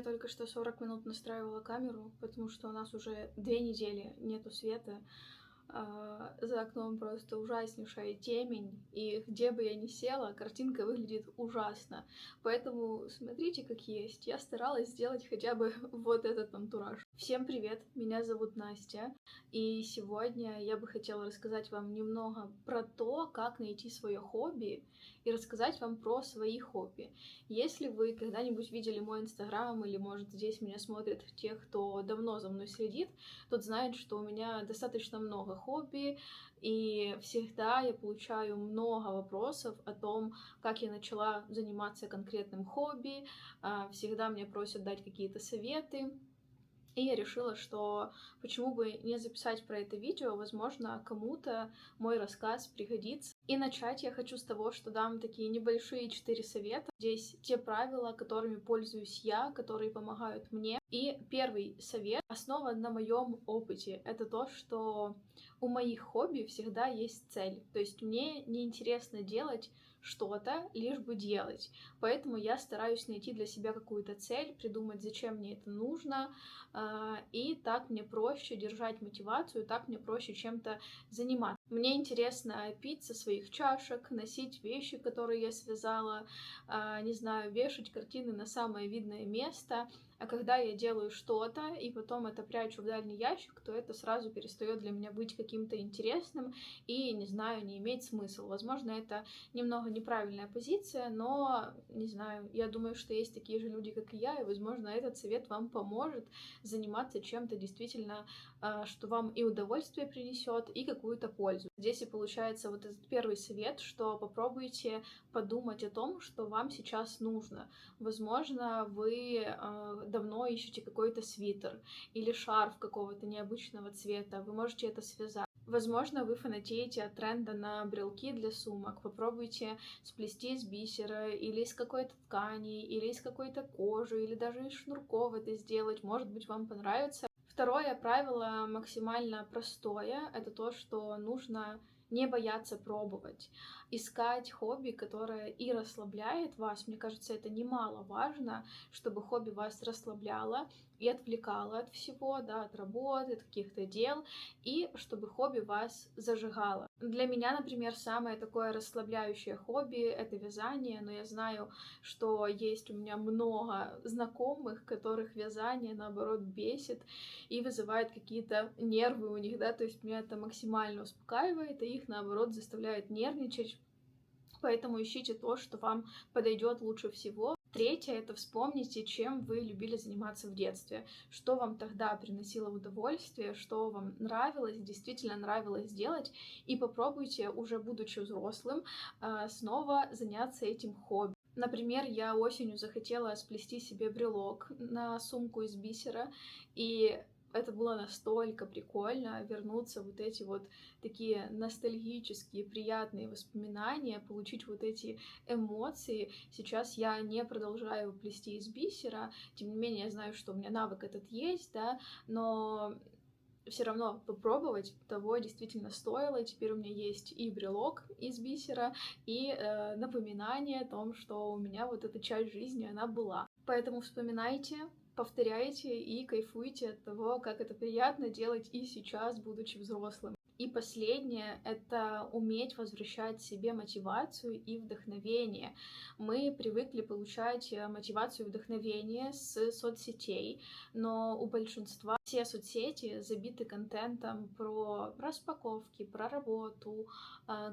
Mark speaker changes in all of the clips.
Speaker 1: Я только что 40 минут настраивала камеру, потому что у нас уже 2 недели нету света. За окном просто ужаснейшая темень, и где бы я ни села, картинка выглядит ужасно. Поэтому смотрите, как есть. Я старалась сделать хотя бы вот этот антураж. Всем привет, меня зовут Настя, и сегодня я бы хотела рассказать вам немного про то, как найти свое хобби, и рассказать вам про свои хобби. Если вы когда-нибудь видели мой инстаграм, или, может, здесь меня смотрят те, кто давно за мной следит, тот знает, что у меня достаточно много хобби, и всегда я получаю много вопросов о том, как я начала заниматься конкретным хобби, всегда меня просят дать какие-то советы. И я решила, что почему бы не записать про это видео, возможно, кому-то мой рассказ пригодится. И начать я хочу с того, что дам такие небольшие 4 совета. Здесь те правила, которыми пользуюсь я, которые помогают мне. И первый совет основан на моем опыте. Это то, что у моих хобби всегда есть цель. То есть мне неинтересно делать что-то, лишь бы делать. Поэтому я стараюсь найти для себя какую-то цель, придумать, зачем мне это нужно, и так мне проще держать мотивацию, так мне проще чем-то заниматься. Мне интересно пить со своих чашек, носить вещи, которые я связала, не знаю, вешать картины на самое видное место. А когда я делаю что-то и потом это прячу в дальний ящик, то это сразу перестает для меня быть каким-то интересным и, не знаю, не иметь смысла. Возможно, это немного неправильная позиция, но, не знаю, я думаю, что есть такие же люди, как и я, и, возможно, этот совет вам поможет заниматься чем-то действительно, что вам и удовольствие принесет, и какую-то пользу. Здесь и получается вот этот первый совет, что попробуйте подумать о том, что вам сейчас нужно. Возможно, вы давно ищете какой-то свитер или шарф какого-то необычного цвета, вы можете это связать. Возможно, вы фанатеете от тренда на брелки для сумок. Попробуйте сплести из бисера или из какой-то ткани, или из какой-то кожи, или даже из шнурков это сделать. Может быть, вам понравится. Второе правило максимально простое. Это то, что нужно не бояться пробовать. Искать хобби, которое и расслабляет вас. Мне кажется, это немаловажно, чтобы хобби вас расслабляло и отвлекало от всего, да, от работы, от каких-то дел, и чтобы хобби вас зажигало. Для меня, например, самое такое расслабляющее хобби — это вязание, но я знаю, что есть у меня много знакомых, которых вязание, наоборот, бесит и вызывает какие-то нервы у них, да, то есть меня это максимально успокаивает, и их, наоборот, заставляет нервничать. Поэтому ищите то, что вам подойдет лучше всего. Третье — это вспомните, чем вы любили заниматься в детстве, что вам тогда приносило удовольствие, что вам нравилось, действительно нравилось делать, и попробуйте, уже будучи взрослым, снова заняться этим хобби. Например, я осенью захотела сплести себе брелок на сумку из бисера, и это было настолько прикольно вернуться вот эти вот такие ностальгические, приятные воспоминания, получить вот эти эмоции. Сейчас я не продолжаю плести из бисера, тем не менее я знаю, что у меня навык этот есть, да, но все равно попробовать того действительно стоило. Теперь у меня есть и брелок из бисера, и напоминание о том, что у меня вот эта часть жизни, она была. Поэтому вспоминайте, повторяйте и кайфуйте от того, как это приятно делать и сейчас, будучи взрослым. И последнее — это уметь возвращать себе мотивацию и вдохновение. Мы привыкли получать мотивацию и вдохновение с соцсетей, но у большинства все соцсети забиты контентом про распаковки, про работу,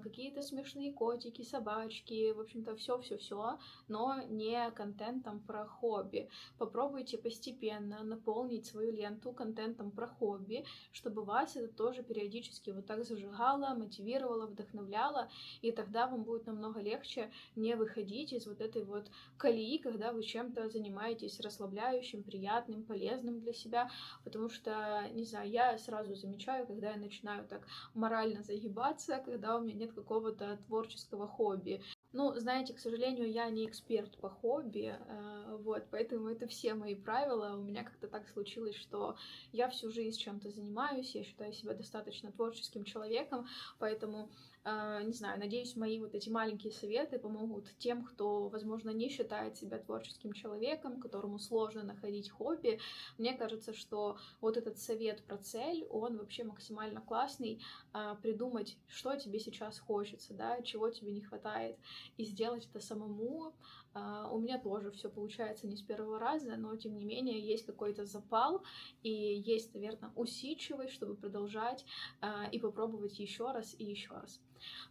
Speaker 1: какие-то смешные котики, собачки, в общем-то, все-все-все, но не контентом про хобби. Попробуйте постепенно наполнить свою ленту контентом про хобби, чтобы вас это тоже периодически вот так зажигало, мотивировало, вдохновляло, и тогда вам будет намного легче не выходить из вот этой вот колеи, когда вы чем-то занимаетесь расслабляющим, приятным, полезным для себя, потому что, не знаю, я сразу замечаю, когда я начинаю так морально загибаться, когда у меня нет какого-то творческого хобби. Ну, знаете, к сожалению, я не эксперт по хобби, вот, поэтому это все мои правила. У меня как-то так случилось, что я всю жизнь чем-то занимаюсь, я считаю себя достаточно творческим человеком, поэтому Не знаю, надеюсь, мои вот эти маленькие советы помогут тем, кто, возможно, не считает себя творческим человеком, которому сложно находить хобби. Мне кажется, что вот этот совет про цель, он вообще максимально классный. Придумать, что тебе сейчас хочется, да, чего тебе не хватает, и сделать это самому. У меня тоже все получается не с первого раза, но тем не менее есть какой-то запал и есть, наверное, усидчивость, чтобы продолжать и попробовать еще раз и еще раз.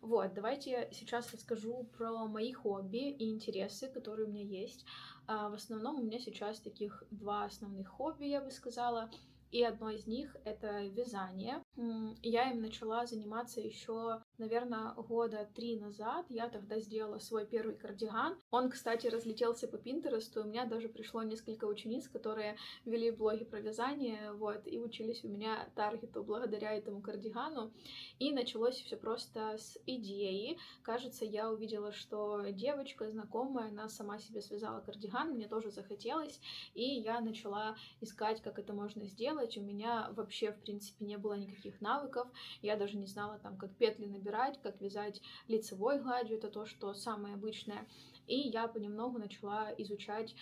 Speaker 1: Вот, давайте сейчас расскажу про мои хобби и интересы, которые у меня есть. В основном у меня сейчас таких два основных хобби, я бы сказала. И одно из них — это вязание. Я им начала заниматься еще, наверное, года 3 назад. Я тогда сделала свой первый кардиган. Он, кстати, разлетелся по Пинтересту. У меня даже пришло несколько учениц, которые вели блоги про вязание, вот, и учились у меня таргету благодаря этому кардигану. И началось все просто с идеи. Кажется, я увидела, что девочка знакомая, она сама себе связала кардиган, мне тоже захотелось, и я начала искать, как это можно сделать. У меня вообще, в принципе, не было никаких навыков, я даже не знала, там, как петли набирать, как вязать лицевой гладью, это то, что самое обычное. И я понемногу начала изучать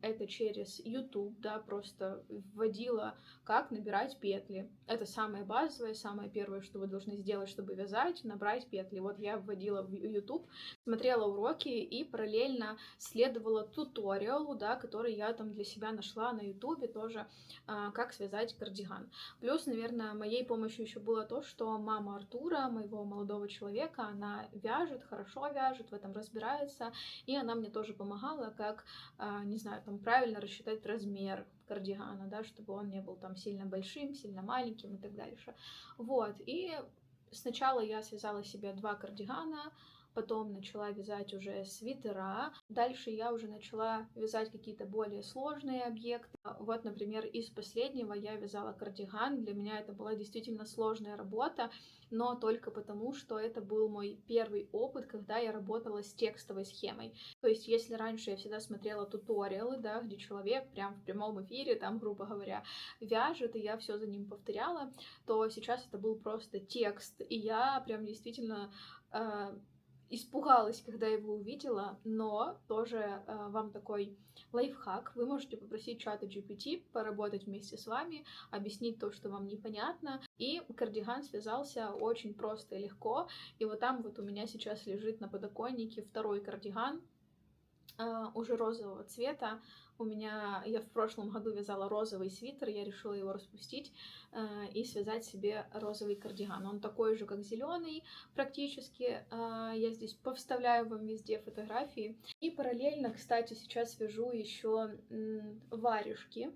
Speaker 1: это через YouTube, да, просто вводила, как набирать петли. Это самое базовое, самое первое, что вы должны сделать, чтобы вязать, набрать петли. Вот я вводила в YouTube, смотрела уроки и параллельно следовала туториалу, да, который я там для себя нашла на YouTube тоже, как связать кардиган. Плюс, наверное, моей помощью еще было то, что мама Артура, моего молодого человека, она вяжет, хорошо вяжет, в этом разбирается, и она мне тоже помогала, как, не знаю, там правильно рассчитать размер кардигана, да, чтобы он не был там сильно большим, сильно маленьким и так дальше. Вот, и сначала я связала себе 2 кардигана, потом начала вязать уже свитера. Дальше я уже начала вязать какие-то более сложные объекты. Вот, например, из последнего я вязала кардиган. Для меня это была действительно сложная работа, но только потому, что это был мой первый опыт, когда я работала с текстовой схемой. То есть, если раньше я всегда смотрела туториалы, да, где человек прям в прямом эфире, там, грубо говоря, вяжет, и я все за ним повторяла, то сейчас это был просто текст, и я прям действительно испугалась, когда его увидела, но тоже вам такой лайфхак. Вы можете попросить чата GPT поработать вместе с вами, объяснить то, что вам непонятно. И кардиган связался очень просто и легко. И вот там вот у меня сейчас лежит на подоконнике второй кардиган, уже розового цвета. Я в прошлом году вязала розовый свитер, я решила его распустить и связать себе розовый кардиган. Он такой же, как зеленый практически. Я здесь повставляю вам везде фотографии. И параллельно, кстати, сейчас вяжу еще варежки.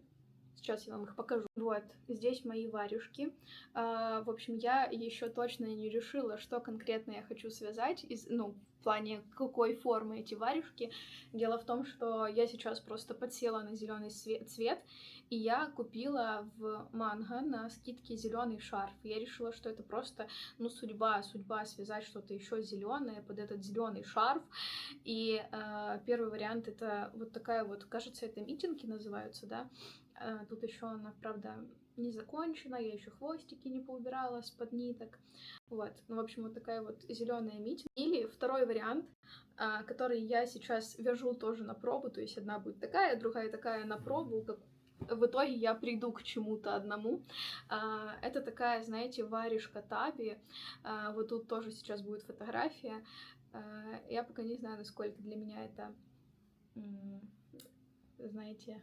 Speaker 1: Сейчас я вам их покажу. Вот, здесь мои варежки. В общем, я еще точно не решила, что конкретно я хочу связать, в плане какой формы эти варежки. Дело в том, что я сейчас просто подсела на зеленый цвет, и я купила в Манго на скидке зеленый шарф. Я решила, что это просто, судьба связать что-то еще зеленое под этот зеленый шарф. И первый вариант — это вот такая вот, кажется, это митинги называются, да. Тут еще она, правда, не закончена, я еще хвостики не поубирала с-под ниток. Вот, в общем, вот такая вот зеленая митинг. Или второй вариант, который я сейчас вяжу тоже на пробу, то есть одна будет такая, другая такая на пробу, как в итоге я приду к чему-то одному. Это такая, знаете, варежка Таби. Вот тут тоже сейчас будет фотография. Я пока не знаю, насколько для меня это, знаете,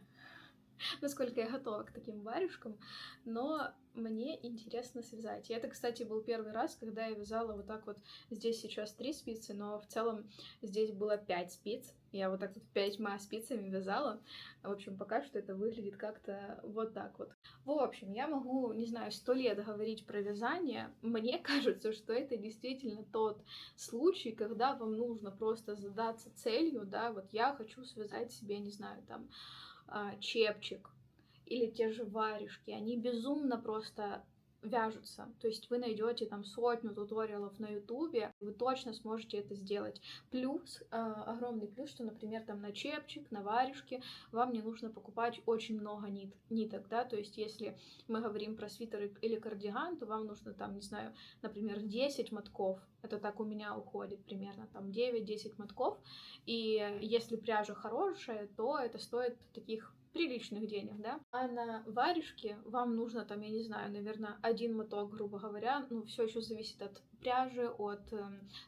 Speaker 1: насколько я готова к таким варежкам, но мне интересно связать. И это, кстати, был первый раз, когда я вязала вот так вот. Здесь сейчас 3 спицы, но в целом здесь было 5 спиц. Я вот так вот 5 спицами вязала. В общем, пока что это выглядит как-то вот так вот. В общем, я могу, не знаю, 100 лет говорить про вязание. Мне кажется, что это действительно тот случай, когда вам нужно просто задаться целью, да, вот я хочу связать себе, не знаю, там, чепчик или те же варежки. Они безумно просто вяжутся. То есть вы найдете там сотню туториалов на ютубе, вы точно сможете это сделать. Плюс, огромный плюс, что, например, там на чепчик, на варежки вам не нужно покупать очень много ниток, да, то есть если мы говорим про свитер или кардиган, то вам нужно там, не знаю, например, 10 мотков, это так у меня уходит примерно, там 9-10 мотков, и если пряжа хорошая, то это стоит таких приличных денег, да. А на варежке вам нужно там, я не знаю, наверное, один моток, грубо говоря. Ну, все еще зависит от пряжи, от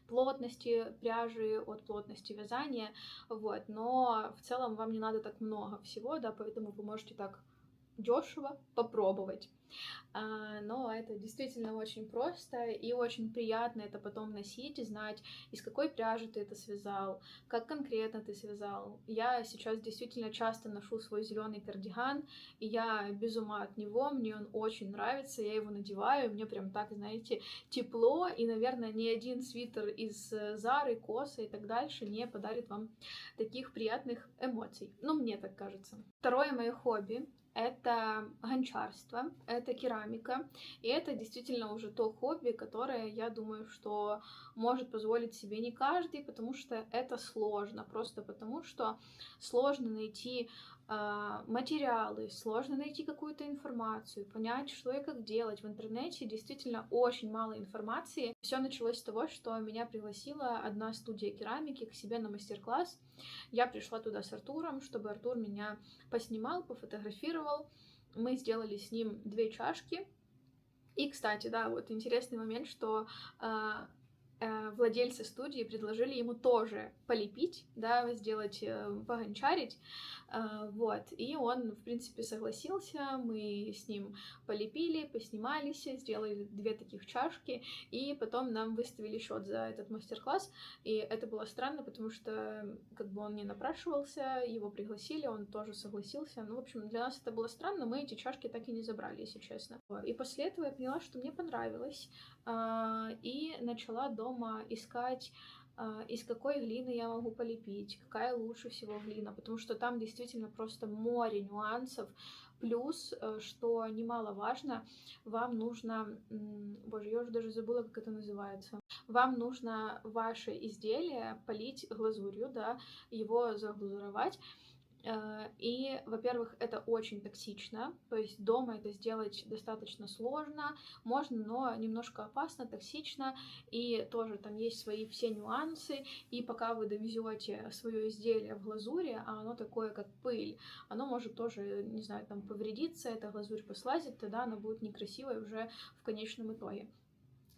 Speaker 1: плотности пряжи, от плотности вязания, вот. Но в целом вам не надо так много всего, да, поэтому вы можете так дешево попробовать. Но это действительно очень просто и очень приятно это потом носить и знать, из какой пряжи ты это связал, как конкретно ты связал. Я сейчас действительно часто ношу свой зеленый кардиган, и я без ума от него, мне он очень нравится, я его надеваю, мне прям так, знаете, тепло, и, наверное, ни один свитер из Зары, Коса и так дальше не подарит вам таких приятных эмоций. Ну, мне так кажется. Второе мое хобби — это гончарство, это керамика, и это действительно уже то хобби, которое, я думаю, что может позволить себе не каждый, потому что это сложно, просто потому что сложно найти материалы, сложно найти какую-то информацию, понять, что и как делать. В интернете действительно очень мало информации. Все началось с того, что меня пригласила одна студия керамики к себе на мастер-класс. Я пришла туда с Артуром, чтобы Артур меня поснимал, пофотографировал. Мы сделали с ним 2 чашки. И, кстати, да, вот интересный момент, что владельцы студии предложили ему тоже полепить, да, сделать, погончарить, вот, и он, в принципе, согласился, мы с ним полепили, поснимались, сделали 2 таких чашки, и потом нам выставили счет за этот мастер-класс, и это было странно, потому что, как бы, он не напрашивался, его пригласили, он тоже согласился, ну, в общем, для нас это было странно, мы эти чашки так и не забрали, если честно. И после этого я поняла, что мне понравилось, и начала дома искать, из какой глины я могу полепить, какая лучше всего глина, потому что там действительно просто море нюансов. Плюс, что немаловажно, вам нужно, боже, я уже даже забыла, как это называется, вам нужно ваше изделие полить глазурью, да, его заглазуровать. И, во-первых, это очень токсично, то есть дома это сделать достаточно сложно, можно, но немножко опасно, токсично, и тоже там есть свои все нюансы, и пока вы довезете свое изделие в глазури, а оно такое, как пыль, оно может тоже, не знаю, там повредиться, эта глазурь послазит, тогда она будет некрасивой уже в конечном итоге.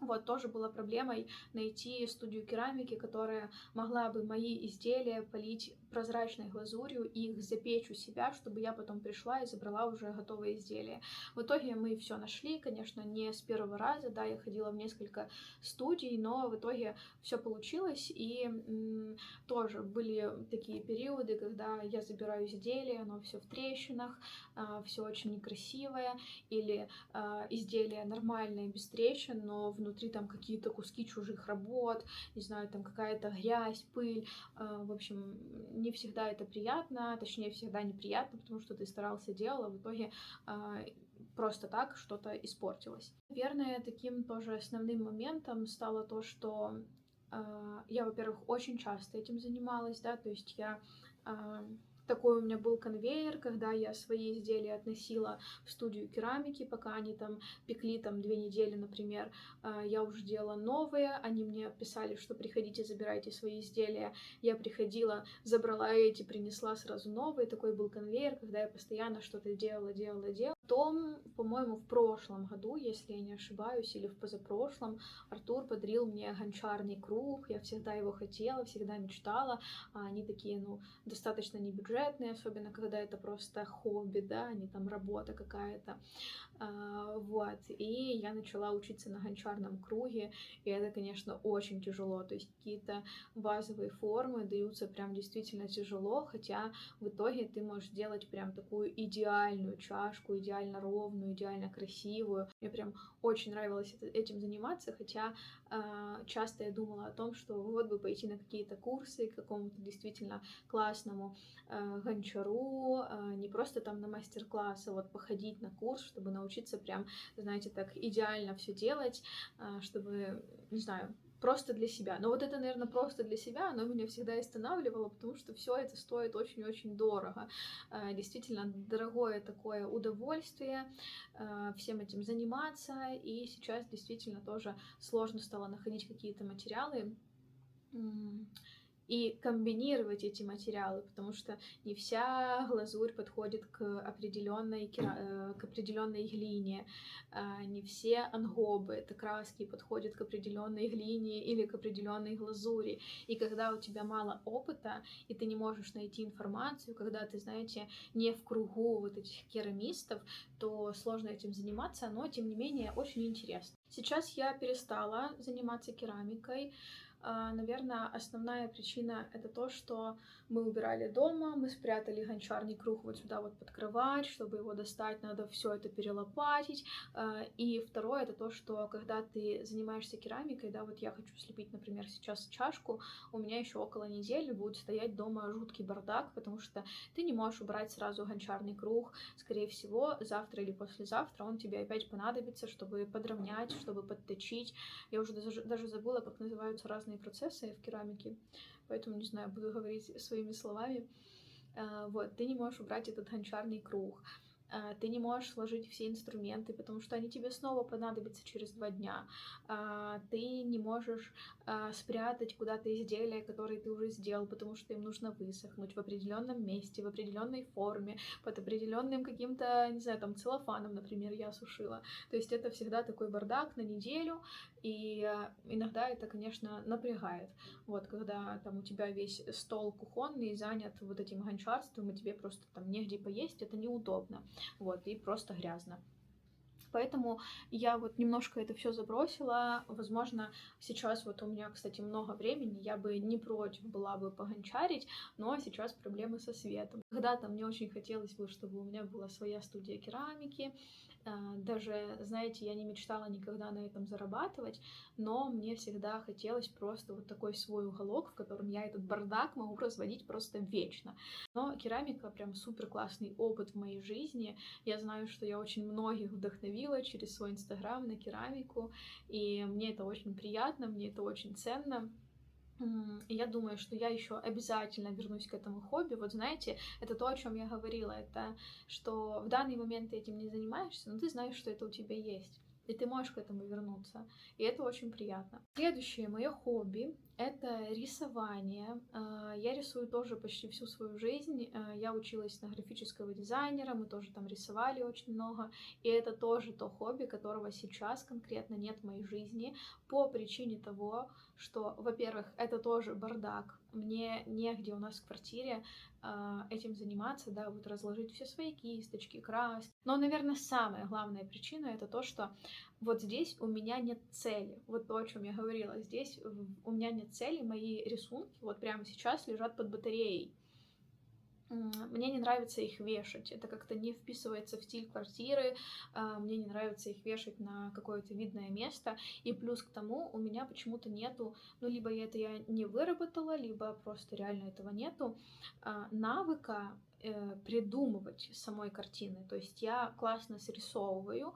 Speaker 1: Вот, тоже была проблемой найти студию керамики, которая могла бы мои изделия полить прозрачной глазурью и их запечь у себя, чтобы я потом пришла и забрала уже готовое изделие. В итоге мы все нашли, конечно, не с первого раза, да, я ходила в несколько студий, но в итоге все получилось, и тоже были такие периоды, когда я забираю изделие, оно все в трещинах, все очень некрасивое, или изделие нормальное, без трещин, но внутри там какие-то куски чужих работ, не знаю, там какая-то грязь, пыль, в общем, не всегда это приятно, точнее, всегда неприятно, потому что ты старался, делал, а в итоге просто так что-то испортилось. Наверное, таким тоже основным моментом стало то, что я, во-первых, очень часто этим занималась, да, то есть я такой у меня был конвейер, когда я свои изделия относила в студию керамики, пока они там пекли там 2 недели, например, я уже делала новые, они мне писали, что приходите, забирайте свои изделия, я приходила, забрала эти, принесла сразу новые, такой был конвейер, когда я постоянно что-то делала. Потом, по-моему, в прошлом году, если я не ошибаюсь, или в позапрошлом, Артур подарил мне гончарный круг, я всегда его хотела, всегда мечтала, они такие, ну, достаточно небюджетные, особенно когда это просто хобби, да, а не там работа какая-то, вот, и я начала учиться на гончарном круге, и это, конечно, очень тяжело, то есть какие-то базовые формы даются прям действительно тяжело, хотя в итоге ты можешь делать прям такую идеальную чашку, идеальную идеально ровную, идеально красивую. Мне прям очень нравилось этим заниматься, хотя часто я думала о том, что вот бы пойти на какие-то курсы к какому-то действительно классному гончару, не просто там на мастер-класс, а вот походить на курс, чтобы научиться прям, знаете, так идеально все делать, чтобы, не знаю, просто для себя. Но вот это, наверное, просто для себя, оно меня всегда останавливало, потому что все это стоит очень-очень дорого. Действительно, дорогое такое удовольствие всем этим заниматься, и сейчас действительно тоже сложно стало находить какие-то материалы, и комбинировать эти материалы, потому что не вся глазурь подходит к определенной глине, не все ангобы, это краски, подходят к определенной глине или к определенной глазури. И когда у тебя мало опыта, и ты не можешь найти информацию, когда ты, знаете, не в кругу вот этих керамистов, то сложно этим заниматься, но, тем не менее, очень интересно. Сейчас я перестала заниматься керамикой. Наверное, основная причина — это то, что мы убирали дома, мы спрятали гончарный круг вот сюда вот под кровать, чтобы его достать, надо все это перелопатить. И второе — это то, что когда ты занимаешься керамикой, да, вот я хочу слепить, например, сейчас чашку, у меня еще около недели будет стоять дома жуткий бардак, потому что ты не можешь убрать сразу гончарный круг. Скорее всего, завтра или послезавтра он тебе опять понадобится, чтобы подровнять, чтобы подточить. Я уже даже забыла, как называются разные процессы в керамике, поэтому, не знаю, буду говорить своими словами. Вот, ты не можешь убрать этот гончарный круг, ты не можешь сложить все инструменты, потому что они тебе снова понадобятся через 2 дня. Ты не можешь спрятать куда-то изделия, которые ты уже сделал, потому что им нужно высохнуть в определенном месте, в определенной форме, под определенным каким-то, не знаю, там целлофаном, например, я сушила. То есть это всегда такой бардак на неделю, и иногда это, конечно, напрягает. Вот, когда там у тебя весь стол кухонный занят вот этим гончарством, и тебе просто там негде поесть, это неудобно. Вот, и просто грязно. Поэтому я вот немножко это все забросила. Возможно, сейчас вот у меня, кстати, много времени, я бы не против была бы погончарить, но сейчас проблемы со светом. Когда-то мне очень хотелось бы, чтобы у меня была своя студия керамики. Даже, знаете, я не мечтала никогда на этом зарабатывать, но мне всегда хотелось просто вот такой свой уголок, в котором я этот бардак могу разводить просто вечно. Но керамика прям супер классный опыт в моей жизни. Я знаю, что я очень многих вдохновила через свой инстаграм на керамику, и мне это очень приятно, мне это очень ценно. Я думаю, что я еще обязательно вернусь к этому хобби. Вот знаете, это то, о чем я говорила, это что в данный момент ты этим не занимаешься, но ты знаешь, что это у тебя есть. И ты можешь к этому вернуться. И это очень приятно. Следующее мое хобби — это рисование. Я рисую тоже почти всю свою жизнь. Я училась на графического дизайнера, мы тоже там рисовали очень много. И это тоже то хобби, которого сейчас конкретно нет в моей жизни по причине того, что, во-первых, это тоже бардак. Мне негде у нас в квартире этим заниматься, да, вот разложить все свои кисточки, краски. Но, наверное, самая главная причина — это то, что вот здесь у меня нет цели. Вот то, о чем я говорила. Здесь у меня нет цели, мои рисунки вот прямо сейчас лежат под батареей. Мне не нравится их вешать, это как-то не вписывается в стиль квартиры, мне не нравится их вешать на какое-то видное место, и плюс к тому у меня почему-то нету, ну, либо это я не выработала, либо просто реально этого нету, навыка придумывать самой картины, то есть я классно срисовываю,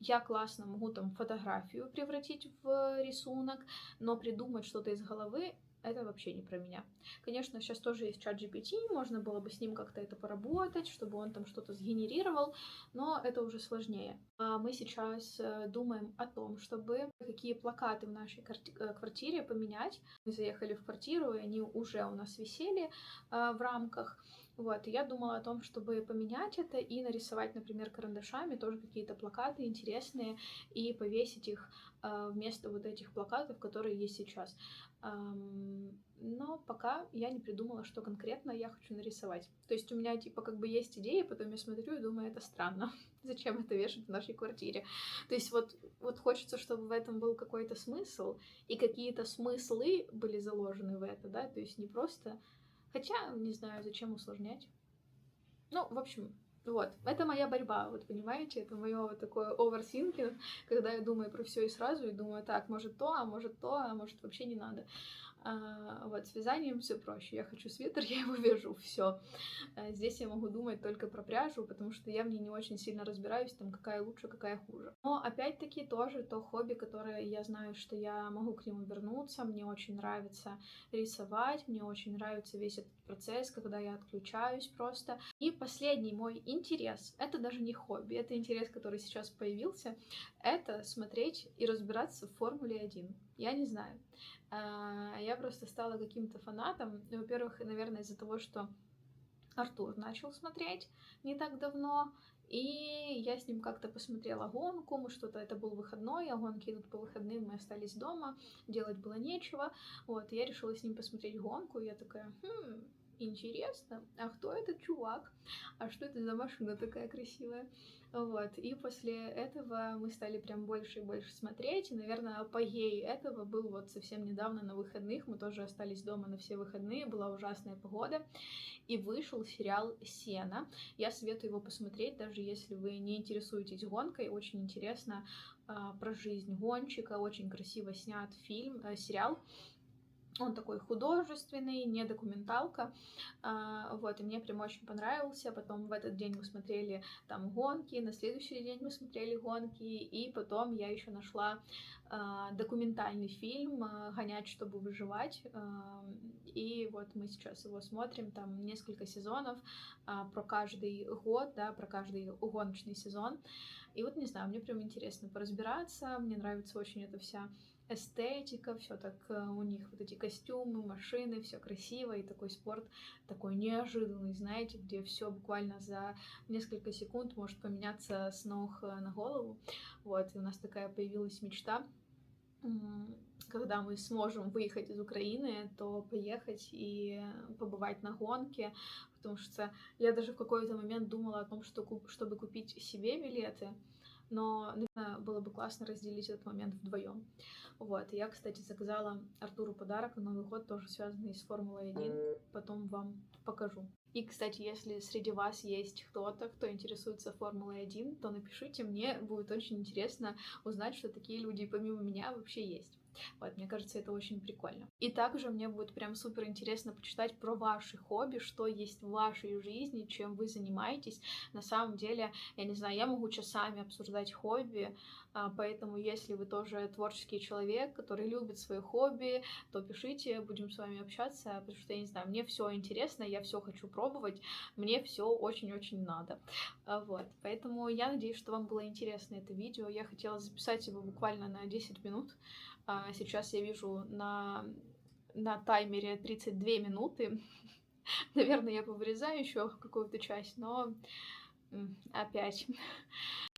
Speaker 1: я классно могу там фотографию превратить в рисунок, но придумать что-то из головы — это вообще не про меня. Конечно, сейчас тоже есть чат GPT, можно было бы с ним как-то это поработать, чтобы он там что-то сгенерировал, но это уже сложнее. Мы сейчас думаем о том, чтобы какие плакаты в нашей квартире поменять. Мы заехали в квартиру, и они уже у нас висели в рамках. Вот, и я думала о том, чтобы поменять это и нарисовать, например, карандашами тоже какие-то плакаты интересные и повесить их вместо вот этих плакатов, которые есть сейчас. Но пока я не придумала, что конкретно я хочу нарисовать. То есть у меня типа как бы есть идеи, потом я смотрю и думаю, это странно. Зачем это вешать в нашей квартире? То есть вот хочется, чтобы в этом был какой-то смысл, и какие-то смыслы были заложены в это, да, то есть не просто... Хотя, не знаю, зачем усложнять. Ну, в общем, Вот, это моя борьба, вот понимаете, это мое вот такое оверсинкинг, когда я думаю про все и сразу, и думаю, так, может то, а может то, а может вообще не надо. Вот, с вязанием все проще. Я хочу свитер, я его вяжу, все. Здесь я могу думать только про пряжу, потому что я в ней не очень сильно разбираюсь, там, какая лучше, какая хуже. Но, опять-таки, тоже то хобби, которое я знаю, что я могу к нему вернуться. Мне очень нравится рисовать, мне очень нравится весь этот процесс, когда я отключаюсь просто. И последний мой интерес, это даже не хобби, это интерес, который сейчас появился, это смотреть и разбираться в Формуле 1. Я не знаю. Я просто стала каким-то фанатом. Во-первых, наверное, из-за того, что Артур начал смотреть не так давно, и я с ним как-то посмотрела гонку, мы что-то, это был выходной, а гонки идут по выходным, мы остались дома, делать было нечего, вот, я решила с ним посмотреть гонку, и я такая, интересно, а кто этот чувак, а что это за машина такая красивая, вот, и после этого мы стали прям больше и больше смотреть, и, наверное, апогей этого был вот совсем недавно на выходных, мы тоже остались дома на все выходные, была ужасная погода, и вышел сериал «Сена». Я советую его посмотреть, даже если вы не интересуетесь гонкой. Очень интересно про жизнь гонщика, очень красиво снят сериал. Он такой художественный, не документалка, вот, и мне прям очень понравился. Потом в этот день мы смотрели там гонки, на следующий день мы смотрели гонки, и потом я еще нашла документальный фильм «Гонять, чтобы выживать», и вот мы сейчас его смотрим, там несколько сезонов про каждый год, да, про каждый гоночный сезон, и вот, не знаю, мне прям интересно поразбираться, мне нравится очень эта вся эстетика, все так у них вот эти костюмы, машины, все красиво, и такой спорт такой неожиданный, знаете, где все буквально за несколько секунд может поменяться с ног на голову. Вот, и у нас такая появилась мечта, когда мы сможем выехать из Украины, то поехать и побывать на гонке, потому что я даже в какой-то момент думала о том, что чтобы купить себе билеты, но, наверное, было бы классно разделить этот момент вдвоем. Вот, я, кстати, заказала Артуру подарок на Новый год, тоже связанный с Формулой 1, потом вам покажу. И, кстати, если среди вас есть кто-то, кто интересуется Формулой 1, то напишите мне, будет очень интересно узнать, что такие люди помимо меня вообще есть. Вот, мне кажется, это очень прикольно. И также мне будет прям супер интересно почитать про ваши хобби, что есть в вашей жизни, чем вы занимаетесь. На самом деле, я не знаю, я могу часами обсуждать хобби, поэтому если вы тоже творческий человек, который любит свои хобби, то пишите, будем с вами общаться, потому что, я не знаю, мне все интересно, я все хочу пробовать, мне все очень-очень надо. Вот, поэтому я надеюсь, что вам было интересно это видео. Я хотела записать его буквально на 10 минут. Сейчас я вижу на таймере 32 минуты. Наверное, я повырезаю еще какую-то часть, но опять.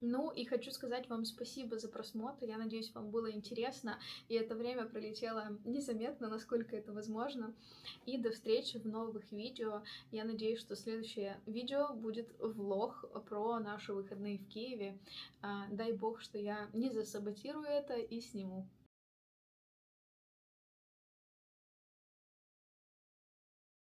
Speaker 1: Ну и хочу сказать вам спасибо за просмотр. Я надеюсь, вам было интересно, и это время пролетело незаметно, насколько это возможно. И до встречи в новых видео. Я надеюсь, что следующее видео будет влог про наши выходные в Киеве. Дай бог, что я не засаботирую это и сниму.